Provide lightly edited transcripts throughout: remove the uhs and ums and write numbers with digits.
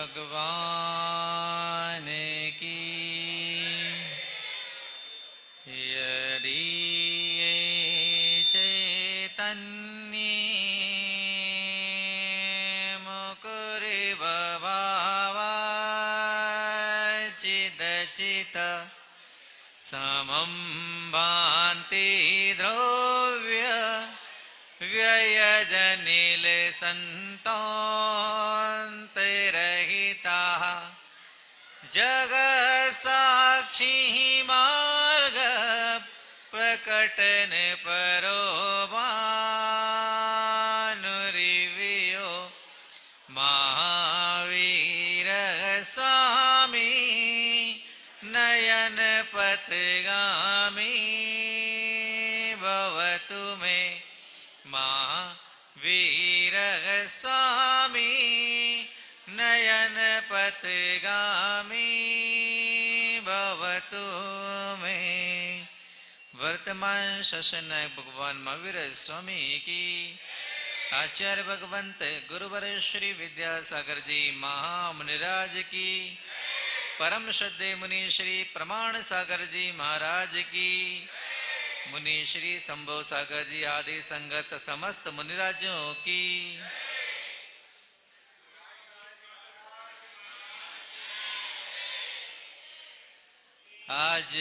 भगवान की। यदि ये चैतन्य मुकुरिभवावा चिदचित समं भान्ति द्रव्य व्ययजनिल संतान्तरहिताः जगत् साक्षी मार्ग प्रकटन परो मानुरिवियो महावीर स्वामी नयन पथगामी भवतु मे महावीर स्वामी नयन पथगामी भवतु मे। वर्तमान शासन भगवान महावीर स्वामी की। आचार्य भगवंत गुरुवर श्री विद्यासागर जी महामुनिराज की। परम श्रद्धे मुनि श्री प्रमाण सागर जी महाराज की। मुनि श्री संभव सागर जी आदि संगत समस्त मुनिराजों की। आज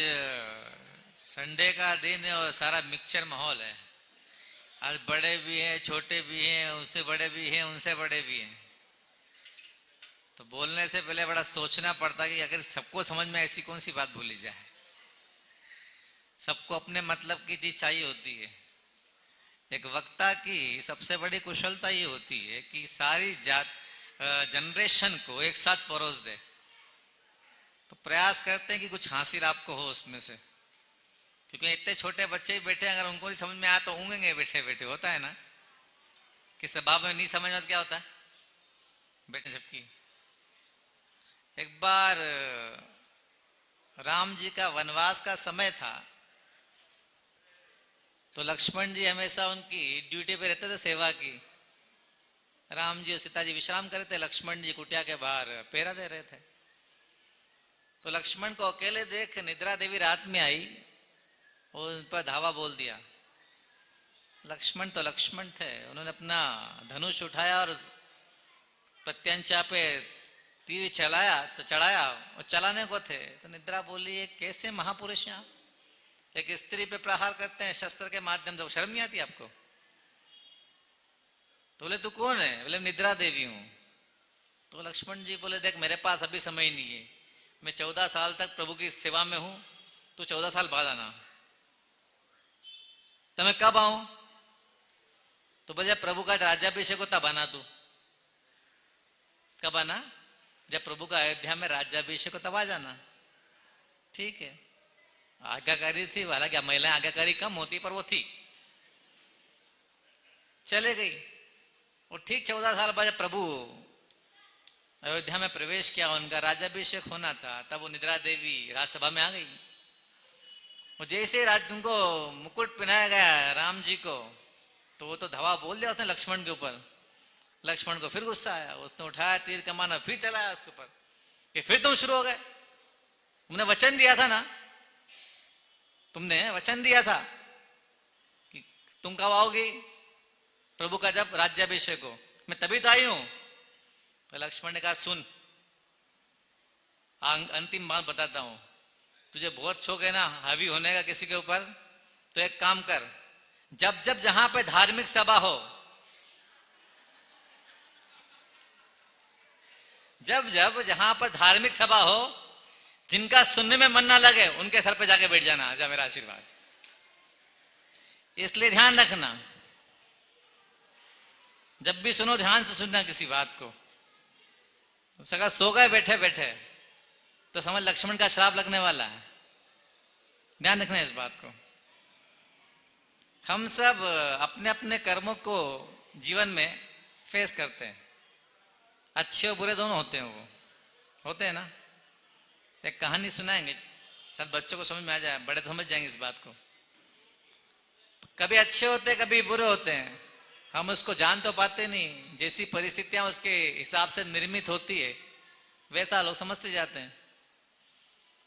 संडे का दिन है और सारा मिक्सचर माहौल है। आज बड़े भी हैं, छोटे भी हैं, उनसे बड़े भी हैं, उनसे बड़े भी हैं। तो बोलने से पहले बड़ा सोचना पड़ता कि अगर सबको समझ में ऐसी कौन सी बात बोली जाए। सबको अपने मतलब की चीज चाहिए होती है। एक वक्ता की सबसे बड़ी कुशलता ये होती है कि सारी जनरेशन को एक साथ परोस दे। तो प्रयास करते हैं कि कुछ हासिल आपको हो उसमें से, क्योंकि इतने छोटे बच्चे ही बैठे, अगर उनको नहीं समझ में आया तो ऊँगेंगे बैठे बैठे। होता है ना कि सबाब में नहीं समझ में क्या होता है बैठे सबकी। एक बार राम जी का वनवास का समय था, तो लक्ष्मण जी हमेशा उनकी ड्यूटी पे रहते थे सेवा की। राम जी और सीता जी विश्राम कर रहे थे, लक्ष्मण जी कुटिया के बाहर पहरा दे रहे थे। तो लक्ष्मण को अकेले देख निद्रा देवी रात में आई और उन पर धावा बोल दिया। लक्ष्मण तो लक्ष्मण थे, उन्होंने अपना धनुष उठाया और प्रत्यंचा पे तीर चलाया तो चढ़ाया और चलाने को थे। तो निद्रा बोली, ये कैसे महापुरुष हैं आप, एक स्त्री पे प्रहार करते हैं शस्त्र के माध्यम से, शर्म नहीं आती आपको? तो बोले तू कौन है? बोले निद्रा देवी हूं। तो लक्ष्मण जी बोले देख मेरे पास अभी समय नहीं है, मैं 14 साल तक प्रभु की सेवा में हूं, तू 14 साल बाद आना। तो मैं कब आऊं? तो बोले प्रभु का राज्याभिषेक होता बना तू। कब आना? जब प्रभु का अयोध्या में राज्याभिषेक हो तब आ जाना। ठीक है, आज्ञाकारी थी, हालांकि महिलाएं आज्ञाकारी कम होती पर वो थी। चले गई। और ठीक 14 साल बाद प्रभु अयोध्या में प्रवेश किया, उनका राज्याभिषेक होना था, तब वो निद्रा देवी राजसभा में आ गई। और जैसे उनको मुकुट पहनाया गया राम जी को, तो वो तो धावा बोल दिया उसने लक्ष्मण के ऊपर। लक्ष्मण को फिर गुस्सा आया, उसने उठाया तीर कमाना फिर चलाया उसके ऊपर कि फिर तुम शुरू हो गए। तुमने वचन दिया था ना, तुमने वचन दिया था कि तुम कब आओगी प्रभु का जब राज्याभिषेक हो, मैं तभी तो आई हूं। तो लक्ष्मण ने कहा सुन, अंतिम बात बताता हूं, तुझे बहुत शौक है ना हावी होने का किसी के ऊपर, तो एक काम कर, जब जब जहां पे धार्मिक सभा हो, जब जब जहां पर धार्मिक सभा हो, जिनका सुनने में मन ना लगे उनके सर पे जाके बैठ जाना, आजा मेरा आशीर्वाद। इसलिए ध्यान रखना, जब भी सुनो ध्यान से सुनना किसी बात को। तो सगा सो गए बैठे बैठे तो समझ लक्ष्मण का श्राप लगने वाला है। ध्यान रखना इस बात को। हम सब अपने अपने कर्मों को जीवन में फेस करते हैं, अच्छे और बुरे दोनों होते हैं, वो होते हैं ना। एक कहानी सुनाएंगे, सब बच्चों को समझ में आ जाए, बड़े तो समझ जाएंगे इस बात को। कभी अच्छे होते हैं कभी बुरे होते हैं, हम उसको जान तो पाते नहीं, जैसी परिस्थितियां उसके हिसाब से निर्मित होती है वैसा लोग समझते जाते हैं।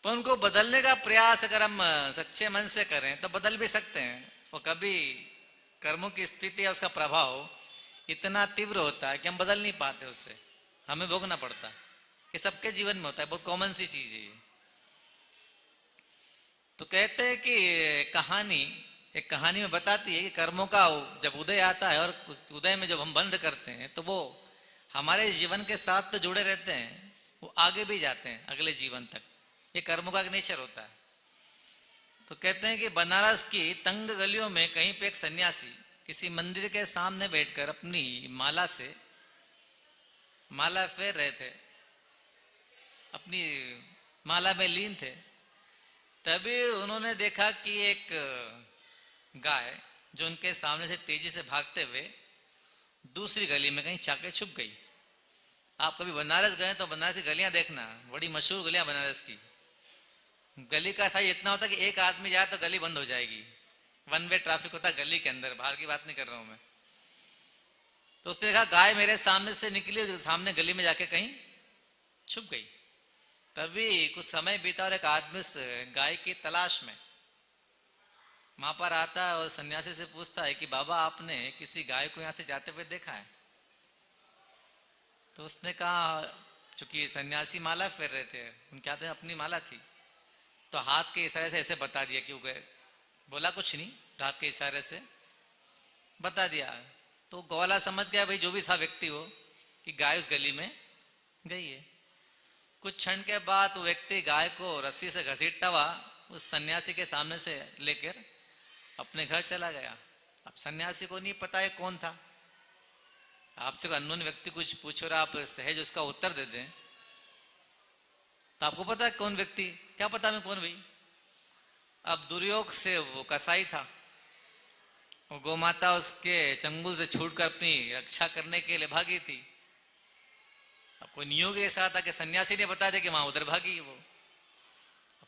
पर उनको बदलने का प्रयास अगर हम सच्चे मन से करें तो बदल भी सकते हैं। और कभी कर्मों की स्थिति या उसका प्रभाव इतना तीव्र होता है कि हम बदल नहीं पाते, उससे हमें भोगना पड़ता है। कि सबके जीवन में होता है, बहुत कॉमन सी चीज है ये। तो कहते हैं कि एक कहानी में बताती है कि कर्मों का जब उदय आता है और उस उदय में जब हम बंद करते हैं तो वो हमारे जीवन के साथ तो जुड़े रहते हैं, वो आगे भी जाते हैं अगले जीवन तक। ये कर्मों का एक नेचर होता है। तो कहते हैं कि बनारस की तंग गलियों में कहीं पे एक सन्यासी किसी मंदिर के सामने बैठकर अपनी माला फेर रहे थे, अपनी माला में लीन थे। तभी उन्होंने देखा कि एक गाय जो उनके सामने से तेजी से भागते हुए दूसरी गली में कहीं जाके छुप गई। आप कभी बनारस गए तो बनारस की गलियां देखना, बड़ी मशहूर गलियां बनारस की। गली का साइज इतना होता है कि एक आदमी जाए तो गली बंद हो जाएगी, वन वे ट्रैफिक होता है गली के अंदर, बाहर की बात नहीं कर रहा हूं मैं। तो उसने देखा गाय मेरे सामने से निकली, सामने गली में जाके कहीं छुप गई। तभी कुछ समय बीता और एक आदमी उस गाय की तलाश में वहां पर आता है और सन्यासी से पूछता है कि बाबा आपने किसी गाय को यहां से जाते हुए देखा है? तो उसने कहा, चूंकि सन्यासी माला फेर रहे थे, उनके हाथ में अपनी माला थी, तो हाथ के इशारे से ऐसे बता दिया कि वो गए। बोला कुछ नहीं, हाथ के इशारे से बता दिया। तो ग्वाला समझ गया भाई जो भी था व्यक्ति वो, कि गाय उस गली में गई है। कुछ क्षण के बाद वो व्यक्ति गाय को रस्सी से घसीटता हुआ उस सन्यासी के सामने से लेकर अपने घर चला गया। अब सन्यासी को नहीं पता है कौन था। आपसे कोई अननोन व्यक्ति कुछ पूछ रहा, आप सहज उसका उत्तर दे दें तो आपको पता है कौन व्यक्ति, क्या पता मैं कौन भाई। अब दुर्योग से वो कसाई था, वो गोमाता उसके चंगुल से छूटकर अपनी रक्षा करने के लिए भागी थी। अब कोई नियोग ऐसा था कि सन्यासी ने बता दिया कि वहां उधर भागी वो।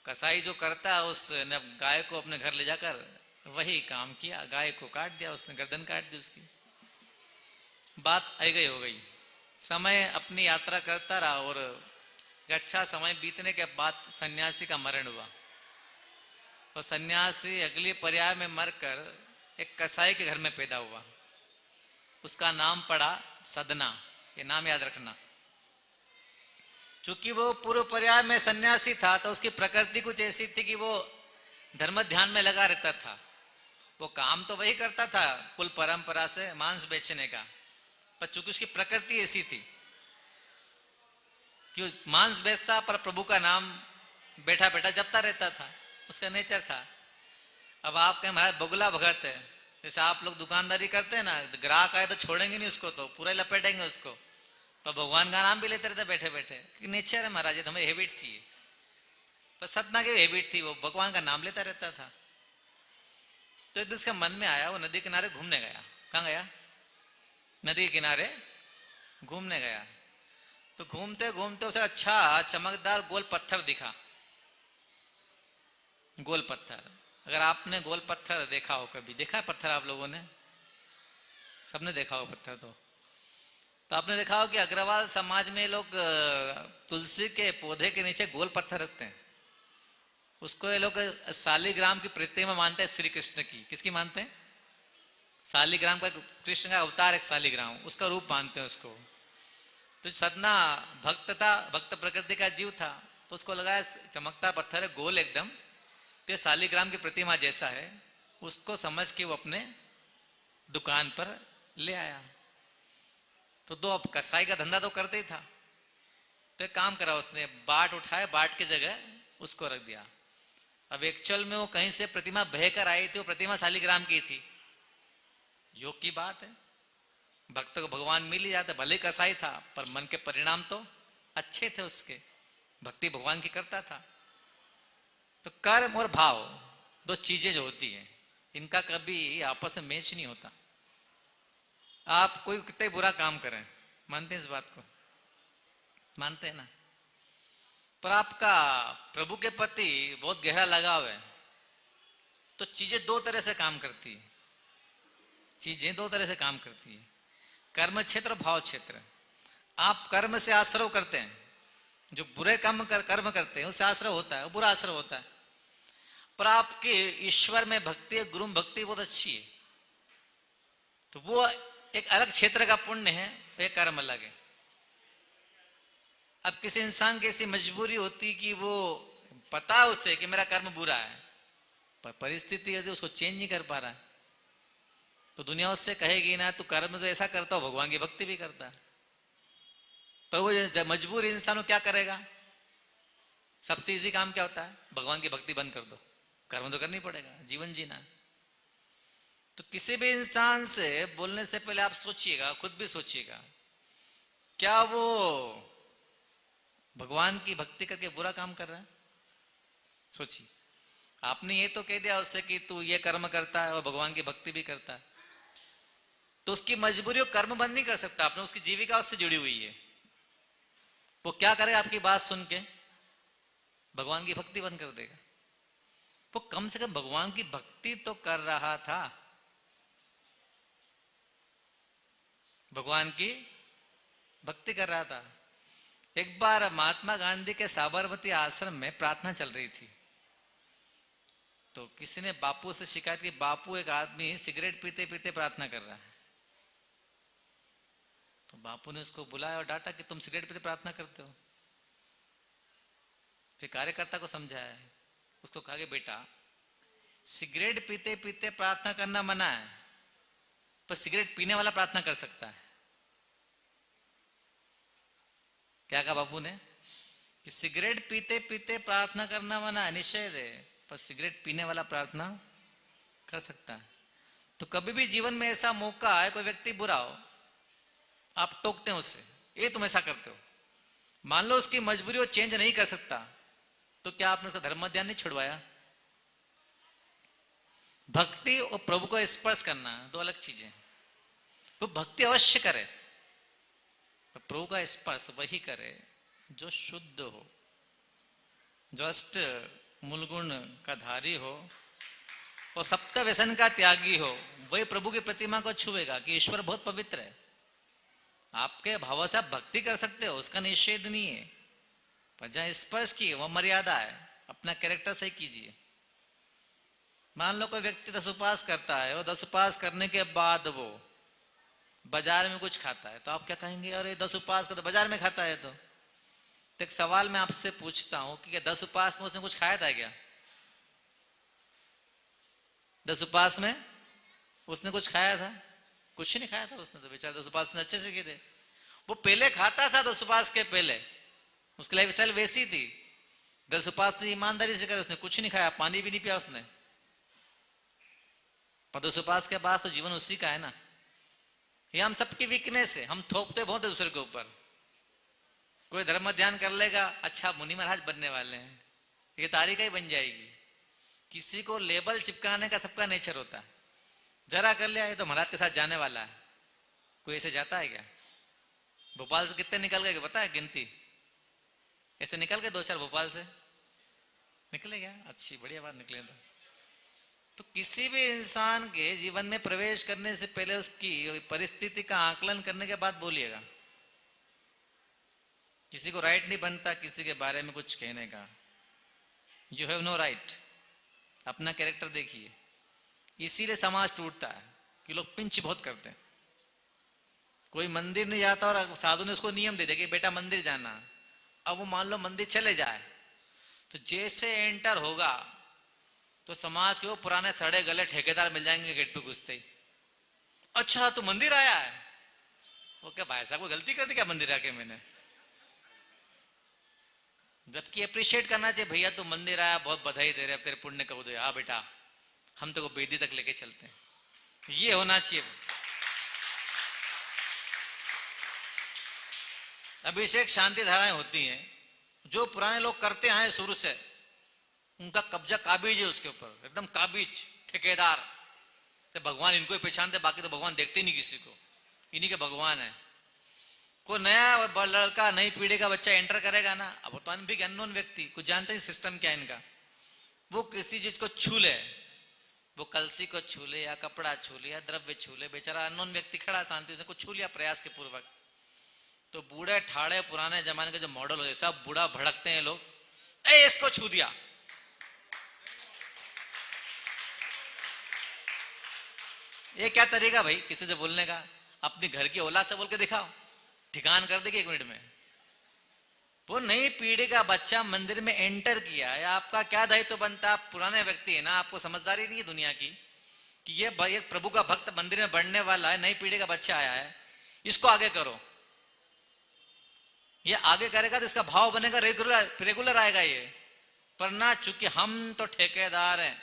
कसाई जो करता है उसने गाय को अपने घर ले जाकर वही काम किया, गाय को काट दिया उसने, गर्दन काट दी उसकी। बात आई गई हो गई। समय अपनी यात्रा करता रहा और अच्छा समय बीतने के बाद सन्यासी का मरण हुआ। और सन्यासी अगली पर्याय में मरकर एक कसाई के घर में पैदा हुआ। उसका नाम पड़ा सदना, ये नाम याद रखना। चूंकि वो पूर्व पर्याय में सन्यासी था तो उसकी प्रकृति कुछ ऐसी थी कि वो धर्म ध्यान में लगा रहता था। वो काम तो वही करता था कुल परंपरा से मांस बेचने का, पर चूंकि उसकी प्रकृति ऐसी थी कि मांस बेचता पर प्रभु का नाम बैठा बैठा जपता रहता था, उसका नेचर था। अब आप कहें महाराज बगुला भगत है, जैसे आप लोग दुकानदारी करते हैं ना, ग्राहक आए तो छोड़ेंगे नहीं उसको, तो पूरा लपेटेंगे उसको, पर भगवान का नाम भी लेते रहते बैठे बैठे। नेचर है महाराज, ये हमें हैबिट सी है। पर सतना की हैबिट थी, वो भगवान का नाम लेता रहता था। तो एक दिन उसके मन में आया, वो नदी किनारे घूमने गया। कहाँ गया? नदी के किनारे घूमने गया। तो घूमते घूमते उसे अच्छा चमकदार गोल पत्थर दिखा। गोल पत्थर, अगर आपने गोल पत्थर देखा हो, कभी देखा है पत्थर आप लोगों ने? सबने देखा हो पत्थर। तो आपने देखा हो कि अग्रवाल समाज में लोग तुलसी के पौधे के नीचे गोल पत्थर रखते हैं। उसको ये लोग शालिग्राम की प्रतिमा मानते हैं, श्री कृष्ण की। किसकी मानते हैं? शालिग्राम का, कृष्ण का अवतार एक शालिग्राम, उसका रूप मानते हैं उसको। तो सदना भक्त था, भक्त प्रकृति का जीव था, तो उसको लगा चमकता पत्थर है गोल एकदम, तो शालिग्राम की प्रतिमा जैसा है। उसको समझ के वो अपने दुकान पर ले आया। तो दो, अब कसाई का धंधा तो करते ही था, तो एक काम करा उसने, बाट उठाया, बाट की जगह उसको रख दिया। अब एक्चुअल में वो कहीं से प्रतिमा बहकर आई थी, वो प्रतिमा शालिग्राम की थी। योग की बात है, भक्त को भगवान मिल ही जाता, भले कसाई था पर मन के परिणाम तो अच्छे थे उसके, भक्ति भगवान की करता था। तो कर्म और भाव दो चीजें जो होती हैं, इनका कभी आपस में मैच नहीं होता। आप कोई कितने बुरा काम करें, मानते हैं इस बात को? मानते हैं ना? पर आपका प्रभु के प्रति बहुत गहरा लगाव है, तो चीजें दो तरह से काम करती है। चीजें दो तरह से काम करती है, कर्म क्षेत्र और भाव क्षेत्र। आप कर्म से आश्रव करते हैं, जो बुरे कर्म करते हैं उससे आश्रय होता है, बुरा आश्रय होता है। पर आपके ईश्वर में भक्ति, गुरु में भक्ति बहुत अच्छी है, तो वो एक अलग क्षेत्र का पुण्य है, एक कर्म अलग है। अब किसी इंसान की ऐसी मजबूरी होती कि वो पता है उसे कि मेरा कर्म बुरा है, पर परिस्थिति यदि उसको चेंज नहीं कर पा रहा है, तो दुनिया उससे कहेगी ना तू कर्म तो ऐसा करता हो, भगवान की भक्ति भी करता है। पर वो मजबूर इंसान क्या करेगा? सबसे इजी काम क्या होता है? भगवान की भक्ति बंद कर दो, कर्म तो करनी पड़ेगा, जीवन जीना। तो किसी भी इंसान से बोलने से पहले आप सोचिएगा, खुद भी सोचिएगा, क्या वो भगवान की भक्ति करके बुरा काम कर रहा है? सोचिए। आपने ये तो कह दिया उससे कि तू ये कर्म करता है और भगवान की भक्ति भी करता है, तो उसकी मजबूरी वो कर्म बंद नहीं कर सकता, आपने उसकी जीविका उससे जुड़ी हुई है। वो क्या करेगा? आपकी बात सुन के भगवान की भक्ति बंद कर देगा। वो कम से कम भगवान की भक्ति तो कर रहा था, भगवान की भक्ति कर रहा था। एक बार महात्मा गांधी के साबरमती आश्रम में प्रार्थना चल रही थी, तो किसी ने बापू से शिकायत की, बापू एक आदमी सिगरेट पीते पीते प्रार्थना कर रहा है। तो बापू ने उसको बुलाया और डांटा कि तुम सिगरेट पीते प्रार्थना करते हो। फिर कार्यकर्ता को समझाया, उसको कहा कि बेटा सिगरेट पीते पीते प्रार्थना करना मना है, पर सिगरेट पीने वाला प्रार्थना कर सकता है। क्या कहा बापू ने? कि सिगरेट पीते पीते प्रार्थना करना मना है, निषेध है, पर सिगरेट पीने वाला प्रार्थना कर सकता है। तो कभी भी जीवन में ऐसा मौका है, कोई व्यक्ति बुरा हो, आप टोकते हैं उससे, ये तुम ऐसा करते हो, मान लो उसकी मजबूरी वो चेंज नहीं कर सकता, तो क्या आपने उसका धर्म ध्यान नहीं छुड़वाया? भक्ति और प्रभु को स्पर्श करना दो अलग चीजें। वो भक्ति अवश्य करे, प्रभु का स्पर्श वही करे जो शुद्ध हो, जो अष्ट मूल गुण का धारी हो और सप्त व्यसन का त्यागी हो। वही प्रभु की प्रतिमा को छुएगा कि ईश्वर बहुत पवित्र है। आपके भाव से आप भक्ति कर सकते हो, उसका निषेध नहीं है, पर जहां स्पर्श की वह मर्यादा है, अपना कैरेक्टर सही कीजिए। मान लो कोई व्यक्ति 10 उपवास करता है और 10 उपवास करने के बाद वो बाजार में कुछ खाता है, तो आप क्या कहेंगे? अरे 10 उपवास का तो बाजार में खाता है। तो एक सवाल मैं आपसे पूछता हूं कि क्या 10 उपवास में उसने कुछ खाया था क्या? 10 उपवास में उसने कुछ खाया था? कुछ नहीं खाया था उसने, तो बेचारा 10 उपवास अच्छे से किए थे। वो पहले खाता था 10 उपवास के पहले, उसकी लाइफ स्टाइल वैसी थी। 10 उपवास ने ईमानदारी से करे, उसने कुछ नहीं खाया, पानी भी नहीं पिया उसने। पर 10 उपवास के बाद तो जीवन उसी का है ना। ये हम सबकी वीकनेस है, हम थोपते बहुत है दूसरे के ऊपर। कोई धर्म ध्यान कर लेगा, अच्छा मुनि महाराज बनने वाले हैं, ये तारीख ही बन जाएगी। किसी को लेबल चिपकाने का सबका नेचर होता है। जरा कर लिया ये तो महाराज के साथ जाने वाला है, कोई ऐसे जाता है क्या? भोपाल से कितने निकल गए पता है? गिनती ऐसे निकल गए 2-4 भोपाल से निकले क्या? अच्छी बढ़िया बात निकले। तो किसी भी इंसान के जीवन में प्रवेश करने से पहले उसकी परिस्थिति का आकलन करने के बाद बोलिएगा। किसी को राइट नहीं बनता किसी के बारे में कुछ कहने का। You have no right. अपना कैरेक्टर देखिए। इसीलिए समाज टूटता है कि लोग पिंच बहुत करते हैं। कोई मंदिर नहीं जाता और साधु ने उसको नियम दे दिया कि बेटा मंदिर जाना। अब वो मान लो मंदिर चले जाए, तो जैसे एंटर होगा तो समाज के वो पुराने सड़े गले ठेकेदार मिल जाएंगे गेट पे घुसते ही। अच्छा तू मंदिर आया है? वो क्या भाई साहब को गलती कर दी क्या मंदिर आके मैंने? जबकि अप्रिशिएट करना चाहिए, भैया तू मंदिर आया, बहुत बधाई दे रहे, अब तेरे पुण्य का उदय। हाँ बेटा, हम तो को बेदी तक लेके चलते हैं, ये होना चाहिए। अभिषेक शांति धाराएं होती हैं, जो पुराने लोग करते आए शुरू से, उनका कब्जा काबिज है उसके ऊपर, एकदम काबिज ठेकेदार। तो भगवान इनको ही पहचानते, बाकी तो भगवान देखते ही नहीं किसी को, इन्हीं के भगवान है। कोई नया लड़का नई पीढ़ी का बच्चा एंटर करेगा ना, अब तो अनभिज्ञ अननोन व्यक्ति, कुछ जानते नहीं सिस्टम क्या है इनका, वो किसी चीज को छू ले, वो कलसी को छू ले या कपड़ा छू ले या द्रव्य छू ले, बेचारा अननोन व्यक्ति खड़ा शांति से कुछ छू लिया प्रयास के पूर्वक, तो बूढ़े ठाड़े पुराने जमाने के जो मॉडल होते सब बूढ़ा भड़कते हैं लोग, ए इसको छू दिया। ये क्या तरीका भाई किसी से बोलने का? अपनी घर की औलाद से बोल के दिखाओ, ठिकान कर देगी 1 मिनट में। वो नई पीढ़ी का बच्चा मंदिर में एंटर किया है, आपका क्या दायित्व बनता है? आप पुराने व्यक्ति है ना, आपको समझदारी नहीं है दुनिया की कि ये भाई एक प्रभु का भक्त मंदिर में बढ़ने वाला है, नई पीढ़ी का बच्चा आया है, इसको आगे करो। ये आगे करेगा तो इसका भाव बनेगा, रेगुलर आएगा ये। पर ना, चूंकि हम तो ठेकेदार हैं,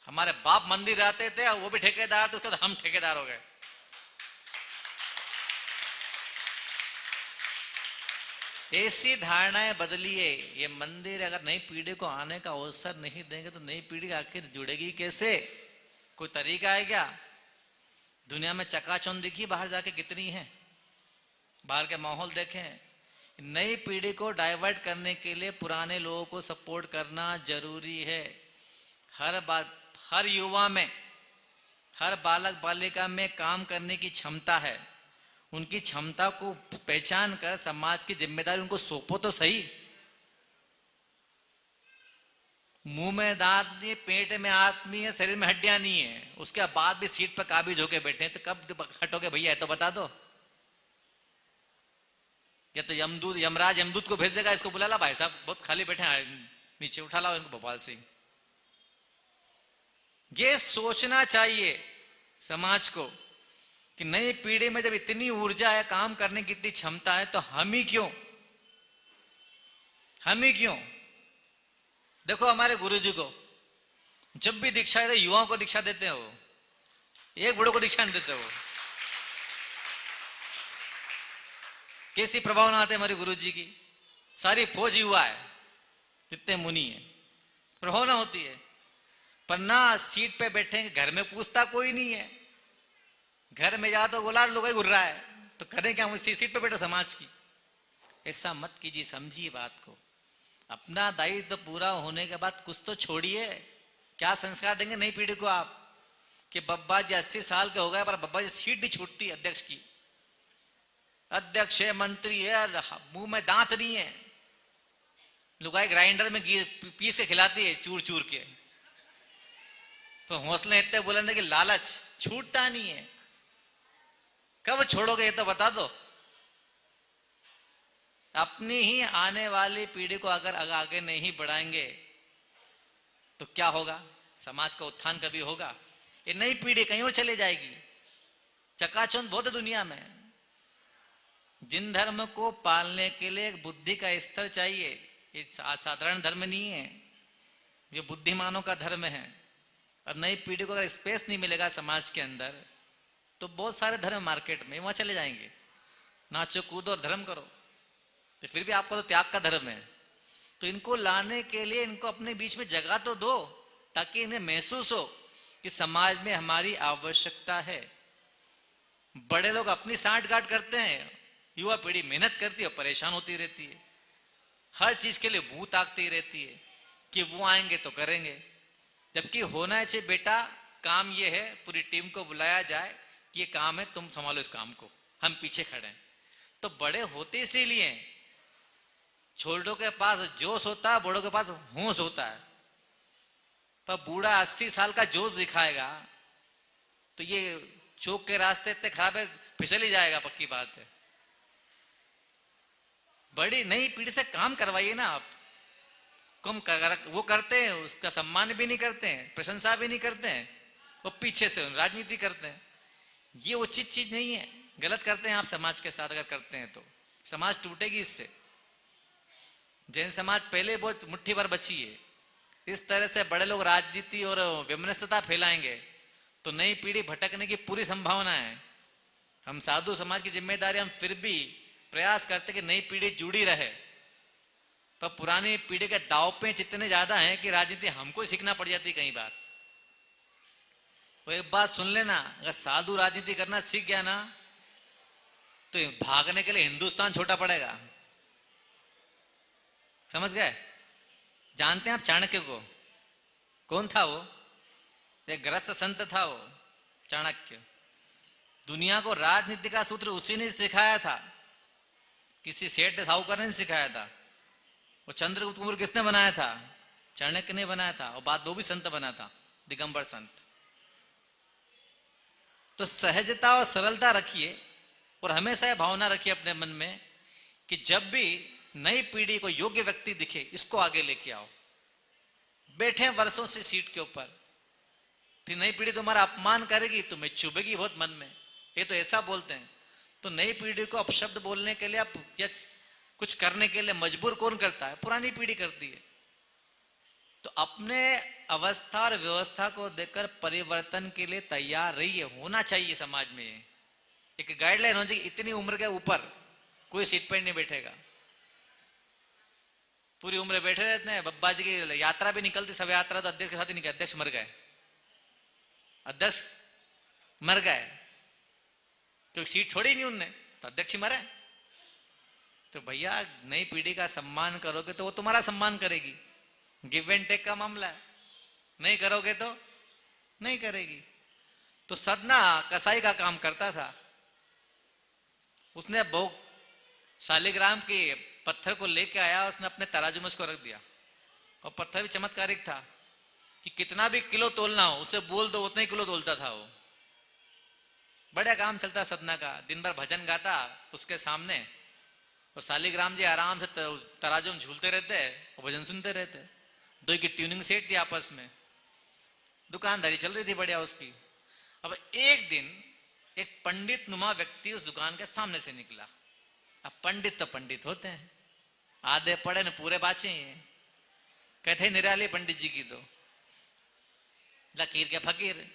हमारे बाप मंदिर आते थे वो भी ठेकेदार, तो उसके बाद हम ठेकेदार हो गए। ऐसी धारणाएं बदलिए। ये मंदिर अगर नई पीढ़ी को आने का अवसर नहीं देंगे तो नई पीढ़ी आखिर जुड़ेगी कैसे? कोई तरीका है क्या? दुनिया में चकाचौंध दिखी बाहर जाके कितनी है, बाहर के माहौल देखें। नई पीढ़ी को डाइवर्ट करने के लिए पुराने लोगों को सपोर्ट करना जरूरी है। हर युवा में, हर बालक बालिका में काम करने की क्षमता है। उनकी क्षमता को पहचान कर समाज की जिम्मेदारी उनको सौंपो तो सही। मुंह में दांत नहीं है, पेट में आत्मा नहीं है, शरीर में हड्डियां नहीं है, उसके बाद भी सीट पर काबिज होके बैठे हैं, तो कब हटोगे भैया? है तो बता दो। या तो यमराज यमदूत को भेज देगा, इसको बुला ला भाई साहब बहुत खाली बैठे हैं, नीचे उठा लाओ इनको भोपाल से। ये सोचना चाहिए समाज को कि नई पीढ़ी में जब इतनी ऊर्जा है, काम करने की इतनी क्षमता है, तो हम ही क्यों? देखो हमारे गुरुजी को जब भी दीक्षा है युवाओं को दीक्षा देते हैं, वो एक बूढ़ों को दीक्षा नहीं देते। वो कैसी प्रभावना आते हमारे गुरुजी की, सारी फौज युवा है, जितने मुनि है, प्रभावना होती है। पर ना सीट पे बैठेंगे, घर में पूछता कोई नहीं है, घर में जा तो गोलाल लोग ही घुर रहा है, तो करें क्या? हम सीट पे बैठे समाज की। ऐसा मत कीजिए, समझिए बात को। अपना दायित्व तो पूरा होने के बाद कुछ तो छोड़िए। क्या संस्कार देंगे नई पीढ़ी को आप कि बब्बा जी 80 साल के हो गए पर बब्बा जी सीट नहीं छूटती अध्यक्ष की। अध्यक्ष है, मंत्री है, मुंह में दांत नहीं है, लुगाई ग्राइंडर में पीस के खिलाती है चूर चूर के। तो हौसले इतने बुलंद है कि लालच छूटता नहीं है। कब छोड़ोगे ये तो बता दो। अपनी ही आने वाली पीढ़ी को अगर आगे नहीं बढ़ाएंगे तो क्या होगा? समाज का उत्थान कभी होगा? ये नई पीढ़ी कहीं और चले जाएगी। चकाचौंध बहुत है दुनिया में। जिन धर्म को पालने के लिए एक बुद्धि का स्तर चाहिए, ये साधारण धर्म नहीं है, ये बुद्धिमानों का धर्म है। और नई पीढ़ी को अगर स्पेस नहीं मिलेगा समाज के अंदर तो बहुत सारे धर्म मार्केट में वहां चले जाएंगे। नाचो कूदो और धर्म करो, तो फिर भी आपका तो त्याग का धर्म है। तो इनको लाने के लिए इनको अपने बीच में जगह तो दो, ताकि इन्हें महसूस हो कि समाज में हमारी आवश्यकता है। बड़े लोग अपनी सांठ-गांठ करते हैं, युवा पीढ़ी मेहनत करती है, परेशान होती रहती है, हर चीज के लिए मुंह ताकती रहती है कि वो आएंगे तो करेंगे। जबकि होना चाहिए बेटा, काम ये है, पूरी टीम को बुलाया जाए कि ये काम है, तुम संभालो इस काम को, हम पीछे खड़े हैं। तो बड़े होते इसीलिए, छोटों के पास जोश होता है, बड़ों के पास होश होता है। पर बूढ़ा 80 साल का जोश दिखाएगा तो ये चौक के रास्ते इतने खराब है, फिसल ही जाएगा, पक्की बात है। बड़ी नई पीढ़ी से काम करवाइए ना आप। कम वो करते हैं, उसका सम्मान भी नहीं करते हैं, प्रशंसा भी नहीं करते हैं, वो पीछे से राजनीति करते हैं। ये उचित चीज नहीं है, गलत करते हैं आप समाज के साथ। अगर करते हैं तो समाज टूटेगी इससे। जैन समाज पहले बहुत मुट्ठी भर बची है, इस तरह से बड़े लोग राजनीति और विमनस्तता फैलाएंगे तो नई पीढ़ी भटकने की पूरी संभावना है। हम साधु समाज की जिम्मेदारी, हम फिर भी प्रयास करते कि नई पीढ़ी जुड़ी रहे, पर पुरानी पीढ़ी के दाव पे जितने ज्यादा हैं कि राजनीति हमको सीखना पड़ जाती कई बार। वो एक बात सुन लेना, अगर साधु राजनीति करना सीख गया ना तो भागने के लिए हिंदुस्तान छोटा पड़ेगा। समझ गए? जानते हैं आप चाणक्य को? कौन था वो? एक ग्रस्त संत था वो चाणक्य। दुनिया को राजनीति का सूत्र उसी ने सिखाया था। किसी सेठ ने साहूकार ने सिखाया था। वो चंद्रगुप्त मौर्य किसने बनाया था? चाणक्य ने बनाया था, और बाद वो भी संत बना था, दिगंबर संत। तो सहजता और सरलता रखिए, और हमेशा यह भावना रखिए अपने मन में कि जब भी नई पीढ़ी को योग्य व्यक्ति दिखे, इसको आगे लेके आओ। बैठे वर्षों से सीट के ऊपर, फिर नई पीढ़ी तुम्हारा अपमान करेगी, तुम्हें चुभेगी बहुत मन में। ये तो ऐसा बोलते हैं। तो नई पीढ़ी को अपशब्द बोलने के लिए आप या कुछ करने के लिए मजबूर कौन करता है? पुरानी पीढ़ी करती है। तो अपने अवस्था और व्यवस्था को देखकर परिवर्तन के लिए तैयार रहिए, होना चाहिए समाज में। एक गाइडलाइन होनी चाहिए, इतनी उम्र के ऊपर कोई सीट पर नहीं बैठेगा। पूरी उम्र बैठे रहते हैं। बब्बा जी की यात्रा भी निकलती, सब यात्रा तो अध्यक्ष के साथ ही निकल, अध्यक्ष मर गए, अध्यक्ष मर गए, क्योंकि सीट छोड़ी नहीं उनने, तो अध्यक्ष ही मरे। तो भैया नई पीढ़ी का सम्मान करोगे तो वो तुम्हारा सम्मान करेगी। गिव एंड टेक का मामला है, नहीं करोगे तो नहीं करेगी। तो सदना कसाई का काम करता था। उसने बहुत शालिग्राम के पत्थर को लेके आया, उसने अपने तराजू में उसको रख दिया, और पत्थर भी चमत्कारिक था कि कितना भी किलो तोलना हो उसे बोल दो, उतना ही किलो तोलता था वो। बड़ा काम चलता सदना का, दिन भर भजन गाता उसके सामने, और शालिग्राम जी आराम से तराजू में झूलते रहते और भजन सुनते रहते। दो की ट्यूनिंग सेट थी आपस में, दुकानदारी चल रही थी बढ़िया उसकी। अब एक दिन एक पंडित नुमा व्यक्ति उस दुकान के सामने से निकला। अब पंडित तो पंडित होते हैं, आधे पढ़े न पूरे बाचे हैं, कहते निराली पंडित जी की तो लकीर के फकीर।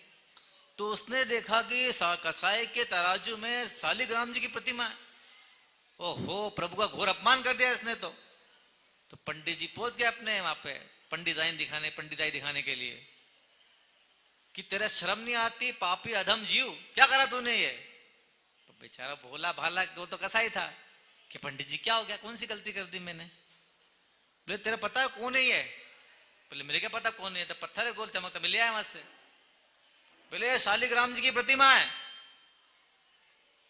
तो उसने देखा कि कसाई के तराजू में शालिग्राम जी की प्रतिमा है। ओहो, प्रभु का घोर अपमान कर दिया इसने तो पंडित जी पहुंच गए अपने वहां पे पंडिताई दिखाने के लिए कि तेरे शर्म नहीं आती, पापी अधम जीव, क्या करा तूने ये? तो बेचारा भोला भाला वो तो कसाई था कि पंडित जी क्या हो गया, कौन सी गलती कर दी मैंने? बोले तेरे पता है कौन है ये? बोले मेरे क्या पता कौन है, तो पत्थर है गोल चमकता, मिल आया वहां से। बोले शालिग्राम जी की प्रतिमा है।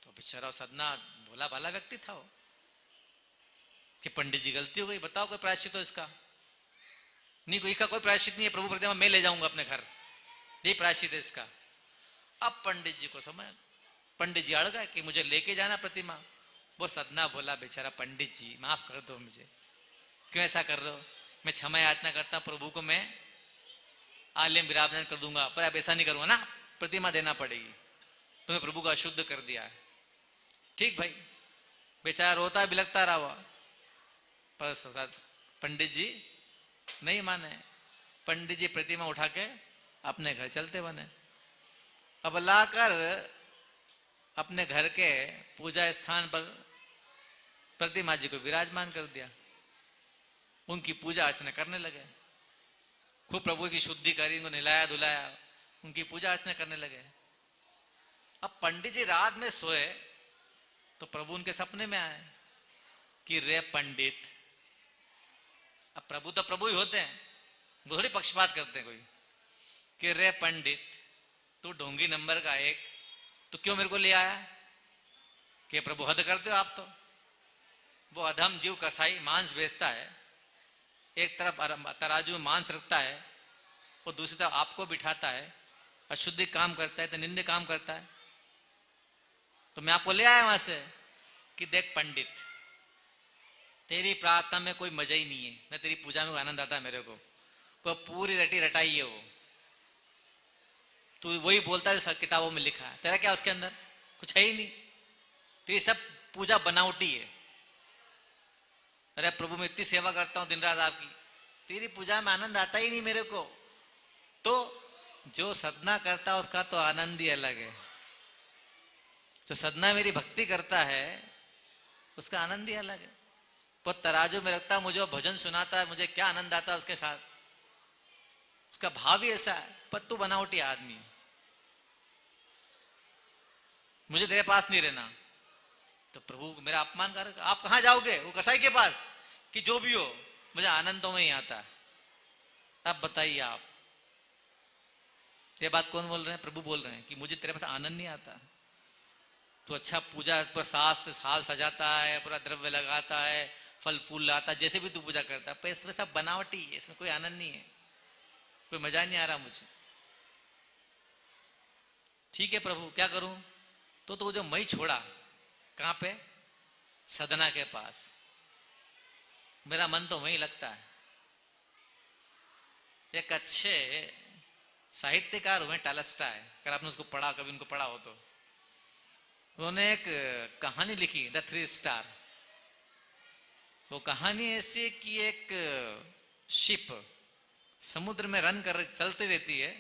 तो बेचारा सदना भोला भाला व्यक्ति था वो कि पंडित जी गलती हो गई, बताओ कोई प्रायश्चित हो इसका? नहीं, कोई का कोई प्रायश्चित नहीं है, प्रभु प्रतिमा मैं ले जाऊंगा अपने घर, यही प्रायश्चित है इसका। अब पंडित जी को समझ, पंडित जी अड़ गए कि मुझे लेके जाना प्रतिमा। वो सदना बोला बेचारा पंडित जी माफ कर दो मुझे, क्यों ऐसा कर रहे हो? मैं क्षमा याचना करता प्रभु को, मैं आलिम विराजमान कर दूंगा, पर अब ऐसा नहीं करूंगा ना, प्रतिमा देना पड़ेगी, तुम्हें प्रभु का अशुद्ध कर दिया है। ठीक भाई, बेचारा रोता बिलखता रहा हुआ, पर पंडित जी नहीं माने। पंडित जी प्रतिमा उठा के अपने घर चलते बने। अब लाकर अपने घर के पूजा स्थान पर प्रतिमा जी को विराजमान कर दिया, उनकी पूजा अर्चना करने लगे, खूब प्रभु की शुद्धि करी, उनको नहलाया धुलाया, उनकी पूजा अर्चना करने लगे। अब पंडित जी रात में सोए तो प्रभु उनके सपने में आए कि रे पंडित, अब प्रभु तो प्रभु ही होते हैं, वो थोड़ी पक्षपात करते हैं कोई, कि रे पंडित तू ढोंगी नंबर का एक, तो क्यों मेरे को ले आया? कि प्रभु हद करते हो आप तो। वो अधम जीव कसाई मांस बेचता है, एक तरफ तराजू में मांस रखता है और दूसरी तरफ आपको बिठाता है, अशुद्धि काम करता है, तो निंदे काम करता है। तो मैं आपको ले आया वहां से कि देख पंडित, तेरी प्रार्थना में कोई मजा ही नहीं है, न तेरी पूजा में आनंद आता है मेरे को, वो पूरी रटी रटाई है वो, तू वही बोलता है किताबों में लिखा है, तेरा क्या उसके अंदर कुछ है ही नहीं, तेरी सब पूजा बनावटी है। अरे प्रभु मैं इतनी सेवा करता हूं दिन रात आपकी, तेरी पूजा में आनंद आता ही नहीं मेरे को। तो जो सदना करता है उसका तो आनंद ही अलग है, जो सदना मेरी भक्ति करता है उसका आनंद ही अलग है। वो तराजू में रखता है, मुझे भजन सुनाता है, मुझे क्या आनंद आता है उसके साथ, उसका भाव ही ऐसा है। पत्तू बनावटी आदमी, मुझे तेरे पास नहीं रहना, तो प्रभु मेरा अपमान कर, आप कहां जाओगे? वो कसाई के पास कि जो भी हो, मुझे आनंदों में ही आता है। अब बताइए आप, ये बात कौन बोल रहे हैं? प्रभु बोल रहे हैं कि मुझे तेरे पास आनंद नहीं आता। तो अच्छा पूजा पूरा शास्त्र हाल सजाता है, पूरा द्रव्य लगाता है, फल फूल लाता है, जैसे भी तू पूजा करता है, पर इसमें सब बनावटी है, इसमें कोई आनंद नहीं है, कोई मजा नहीं आ रहा मुझे। ठीक है प्रभु क्या करूं? तो जो मई छोड़ा कहां पे? सदना के पास। मेरा मन तो वहीं लगता है। एक अच्छे साहित्यकार हुए टालस्टाय, अगर आपने उसको पढ़ा, कभी उनको पढ़ा हो तो, उन्होंने एक कहानी लिखी द थ्री स्टार। वो कहानी ऐसी कि एक शिप समुद्र में रन कर चलती रहती है,